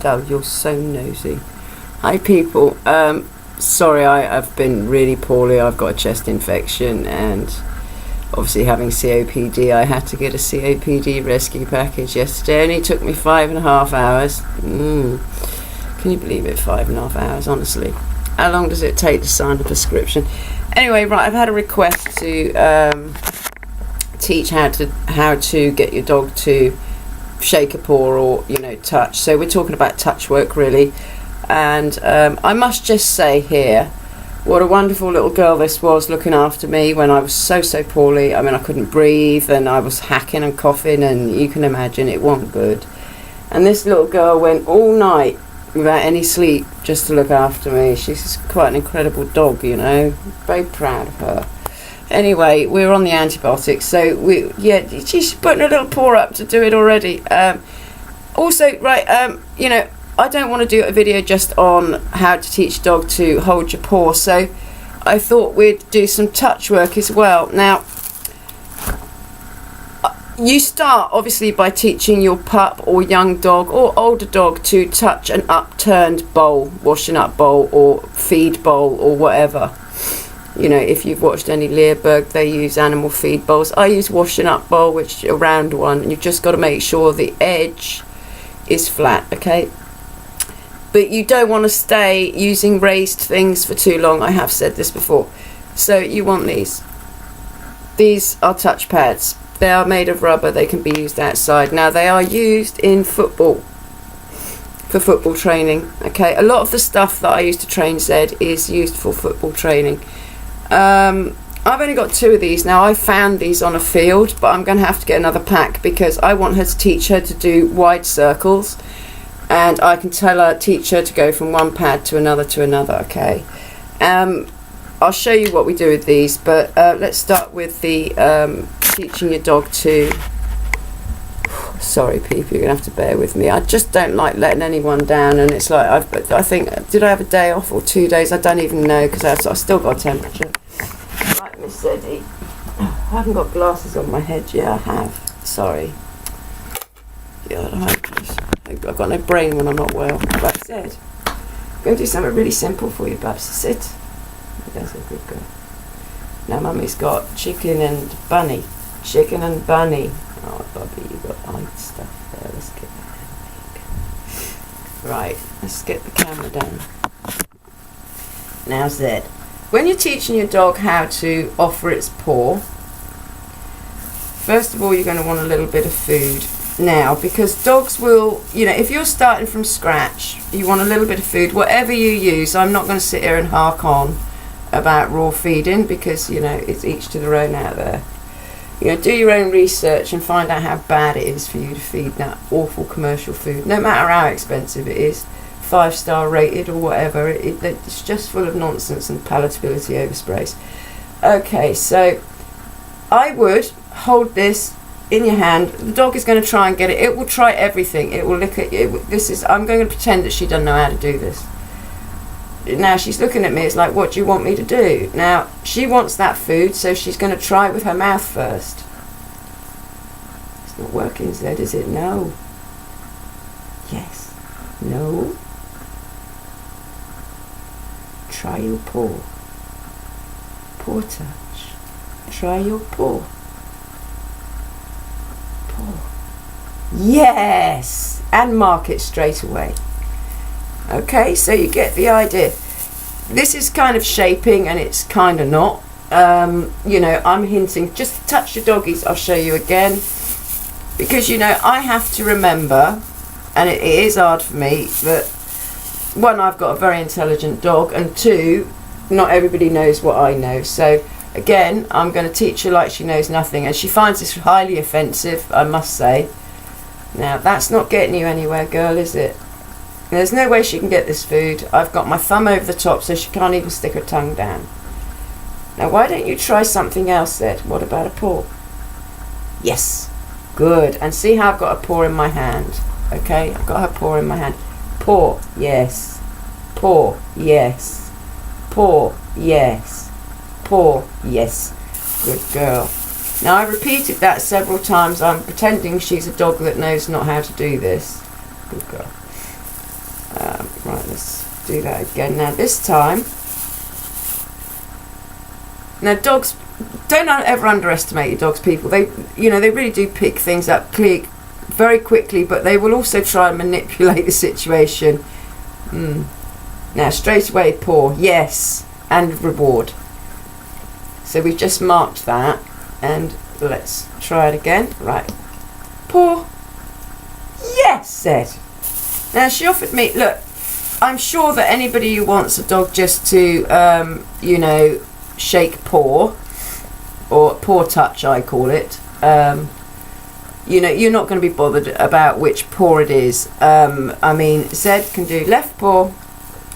Oh, you're so nosy. Hi, people. Sorry, I've been really poorly. I've got a chest infection, and obviously having COPD, I had to get a COPD rescue package yesterday. It only took me 5.5 hours. Can you believe it? 5.5 hours, honestly. How long does it take to sign a prescription? Anyway, right, I've had a request to teach how to get your dog to shake a paw or, touch. So we're talking about touch work, really. And I must just say here, what a wonderful little girl this was, looking after me when I was so poorly. I mean, I couldn't breathe, and I was hacking and coughing, and you can imagine it wasn't good. And this little girl went all night without any sleep just to look after me. She's quite an incredible dog, Very proud of her. Anyway, we were on the antibiotics, so she's putting her little paw up to do it already. Also, right, I don't want to do a video just on how to teach a dog to hold your paw, so I thought we'd do some touch work as well. Now, you start obviously by teaching your pup or young dog or older dog to touch an upturned bowl, washing up bowl or feed bowl or whatever. If you've watched any Leerburg, they use animal feed bowls. I use washing up bowl, which is a round one, and you've just got to make sure the edge is flat, okay? But you don't want to stay using raised things for too long. I have said this before. So you want these. These are touch pads. They are made of rubber. They can be used outside. Now, they are used in football, for football training. Okay, a lot of the stuff that I used to train Zed is used for football training. I've only got 2 of these now. I found these on a field, but I'm going to have to get another pack because I want her to teach her to do wide circles. And I can teach her to go from one pad to another, okay? I'll show you what we do with these, but let's start with the teaching your dog to... Sorry, people, you're going to have to bear with me. I just don't like letting anyone down, and it's like, I think, did I have a day off or 2 days? I don't even know, because I've still got a temperature. Right, Miss Eddie. I haven't got glasses on my head. Yeah, I have. Sorry. God, I've got no brain when I'm not well. Like I said, I'm going to do something really simple for you, Babs. Sit. That's a good girl. Now, Mummy's got chicken and bunny. Chicken and bunny. Oh, Bubby, you've got eye stuff there. Let's get that. Right, let's get the camera down. Now, Zed. When you're teaching your dog how to offer its paw, first of all, you're going to want a little bit of food. Now, because dogs will, if you're starting from scratch, you want a little bit of food, whatever you use. I'm not going to sit here and hark on about raw feeding because, it's each to their own out there. Do your own research and find out how bad it is for you to feed that awful commercial food. No matter how expensive it is, 5-star rated or whatever, it's just full of nonsense and palatability oversprays. Okay, so I would hold this in your hand. The dog is going to try and get it. It will try everything. It will lick at you. I'm going to pretend that she doesn't know how to do this. Now she's looking at me. It's like, what do you want me to do? Now she wants that food, so she's going to try it with her mouth first. It's not working, Zed, is it? No. Yes. No. Try your paw. Paw touch. Try your paw. Yes, and mark it straight away. Okay, so you get the idea. This is kind of shaping and it's kind of not. I'm hinting, just touch your doggies. I'll show you again, because I have to remember, and it is hard for me, that 1, I've got a very intelligent dog, and 2, not everybody knows what I know. So again, I'm going to teach her like she knows nothing, and she finds this highly offensive, I must say. Now, that's not getting you anywhere, girl, is it? There's no way she can get this food. I've got my thumb over the top so she can't even stick her tongue down. Now, why don't you try something else, Ed? What about a paw? Yes. Good. And see how I've got a paw in my hand? Okay, I've got her paw in my hand. Paw, yes. Paw, yes. Paw, yes. Paw, yes. Good girl. Now, I repeated that several times. I'm pretending she's a dog that knows not how to do this. Good girl. Right, let's do that again. Now this time, now dogs, don't ever underestimate your dogs, people. They, they really do pick things up very quickly, but they will also try and manipulate the situation. Now straight away, paw, yes, and reward. So we've just marked that, and let's try it again. Right, paw, yes, said. Now she offered me, look, I'm sure that anybody who wants a dog just to, shake paw, or paw touch I call it, you're not going to be bothered about which paw it is. I mean, Zed can do left paw,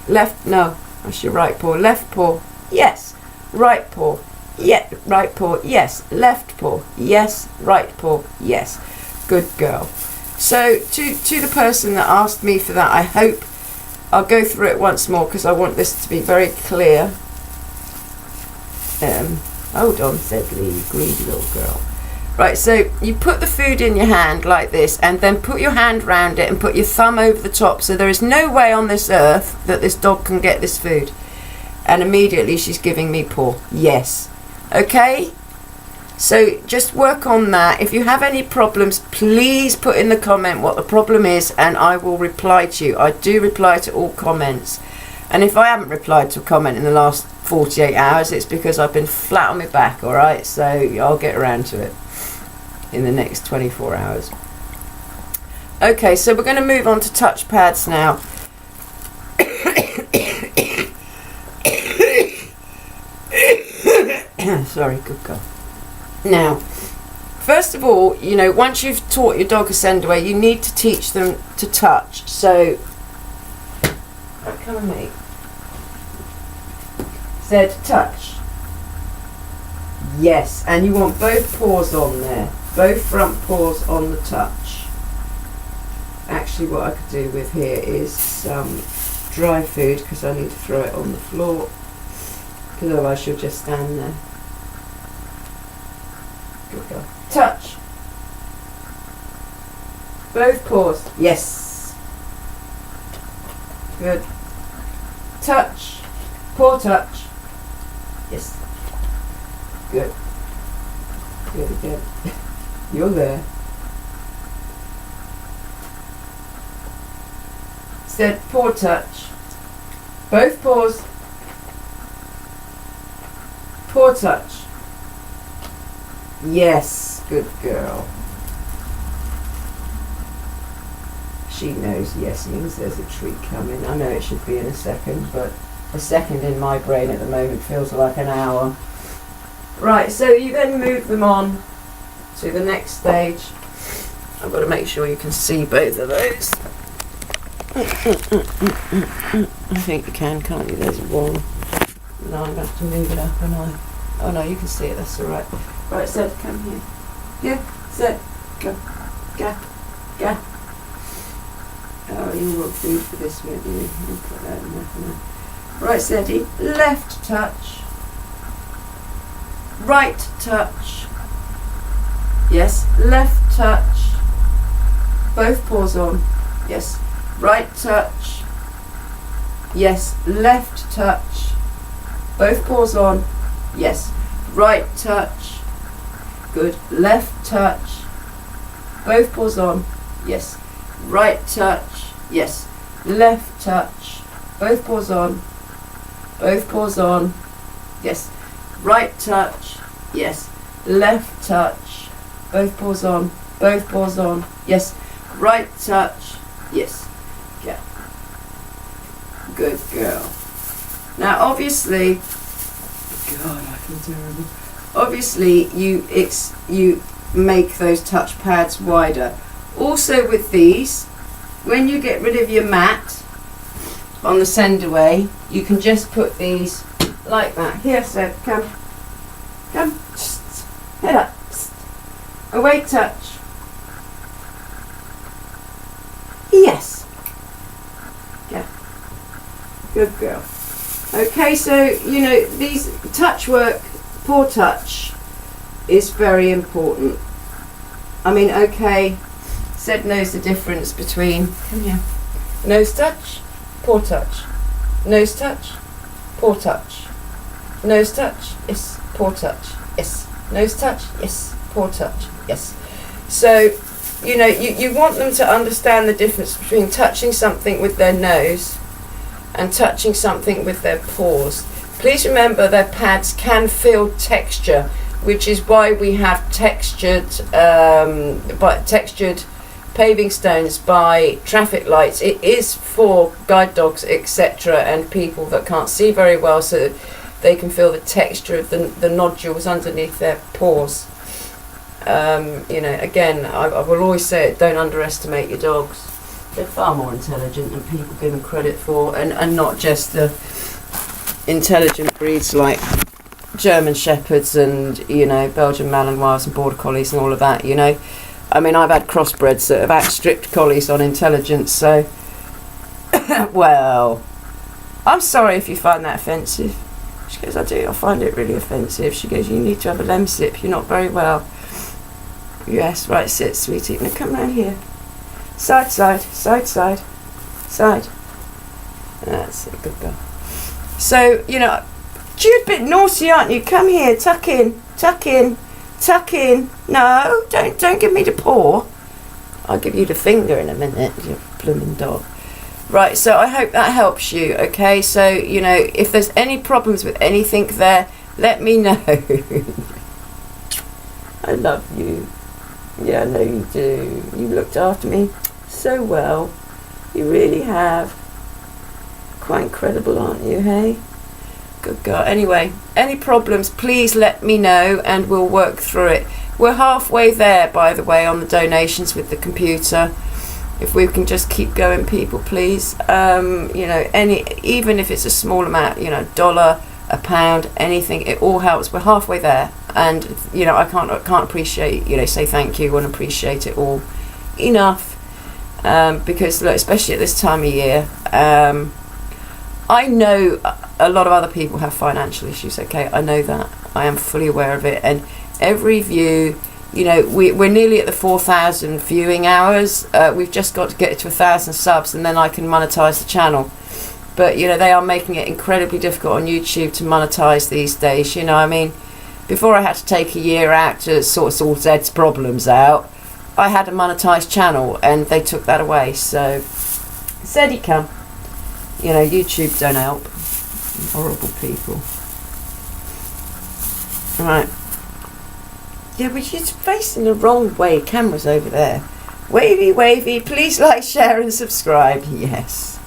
that's your right paw, left paw, yes, right paw, yeah, right paw, yes, left paw, yes, right paw, yes, good girl. So to the person that asked me for that, I hope I'll go through it once more because I want this to be very clear. Hold on, said Lee, greedy little girl. Right, so you put the food in your hand like this, and then put your hand round it and put your thumb over the top, so there is no way on this earth that this dog can get this food. And immediately she's giving me paw. Yes. Okay? So just work on that. If you have any problems, please put in the comment what the problem is, and I will reply to you. I do reply to all comments. And if I haven't replied to a comment in the last 48 hours, it's because I've been flat on my back, alright? So I'll get around to it in the next 24 hours. Okay, so we're going to move on to touch pads now. Sorry, good girl. Now, first of all, once you've taught your dog a send away, you need to teach them to touch. So, come on, mate. Said touch. Yes, and you want both paws on there. Both front paws on the touch. Actually, what I could do with here is some dry food, because I need to throw it on the floor, because otherwise she'll just stand there. Good girl. Touch. Both paws. Yes. Good. Touch. Paw touch. Yes. Good. Good again. You're there. Said paw touch. Both paws. Paw touch. Yes, good girl. She knows yes means there's a treat coming. I know it should be in a second, but a second in my brain at the moment feels like an hour. Right, so you then move them on to the next stage. I've got to make sure you can see both of those. I think you can, can't you? There's one. No, I'm going to have to move it up, and oh no, you can see it, that's alright. Right, Zed, come here. Here, Zed, go. Go. Go. Oh, you want food for this, won't you? I'll put that in there for now. Right, Zeddy, left touch. Right touch. Yes, left touch. Both paws on. Yes, right touch. Yes, left touch. Both paws on. Yes, right touch. Good. Left touch. Both paws on. Yes. Right touch. Yes. Left touch. Both paws on. Both paws on. Yes. Right touch. Yes. Left touch. Both paws on. Both paws on. Yes. Right touch. Yes. Yeah. Good girl. Now obviously, God, I feel terrible. Obviously, you make those touch pads wider. Also with these, when you get rid of your mat on the send away, you can just put these like that. Here, Seb, come. Come. Head up. Away touch. Yes. Yeah. Good girl. Okay, so, these touch work, paw touch, is very important. I mean, okay, Zed knows the difference between, come here, Nose touch, paw touch. Nose touch, paw touch. Nose touch, yes, paw touch, yes. Nose touch, yes, paw touch, yes. So, you know, you want them to understand the difference between touching something with their nose and touching something with their paws. Please remember their pads can feel texture, which is why we have textured paving stones by traffic lights. It is for guide dogs, etc., and people that can't see very well, so that they can feel the texture of the nodules underneath their paws. You know, again, I will always say it, don't underestimate your dogs. They're far more intelligent than people give them credit for, and not just the intelligent breeds like German Shepherds and, you know, Belgian Malinois and Border Collies and all of that, you know. I mean, I've had crossbreds that have outstripped collies on intelligence, so... well, I'm sorry if you find that offensive. She goes, I do, I find it really offensive. She goes, you need to have a Lemsip, you're not very well. Yes, right, sit, sweetie. Now come round here. Side, side, side, side, side. That's a good girl. So, you know, you're a bit naughty, aren't you? Come here, tuck in, tuck in, tuck in. No, don't give me the paw. I'll give you the finger in a minute, you blooming dog. Right, so I hope that helps you, okay? So, you know, if there's any problems with anything there, let me know. I love you. Yeah, I know you do. You looked after me so well. You really have. Quite incredible, aren't you, hey? Good girl. Anyway, any problems, please let me know and we'll work through it. We're halfway there, by the way, on the donations with the computer. If we can just keep going, people, please. You know, even if it's a small amount, you know, $1, £1, anything, it all helps. We're halfway there. And, you know, I can't appreciate, you know, say thank you and appreciate it all enough. Because, look, especially at this time of year, I know a lot of other people have financial issues, okay? I know that. I am fully aware of it. And every view, you know, we're nearly at the 4,000 viewing hours. We've just got to get it to 1,000 subs and then I can monetize the channel. But, you know, they are making it incredibly difficult on YouTube to monetize these days. You know, I mean, before I had to take a year out to sort Zed's problems out, I had a monetized channel and they took that away. So, Zed, come. You know, YouTube don't help. Horrible people. Right. Yeah, but she's facing the wrong way. Camera's over there. Wavy, wavy. Please like, share and subscribe. Yes.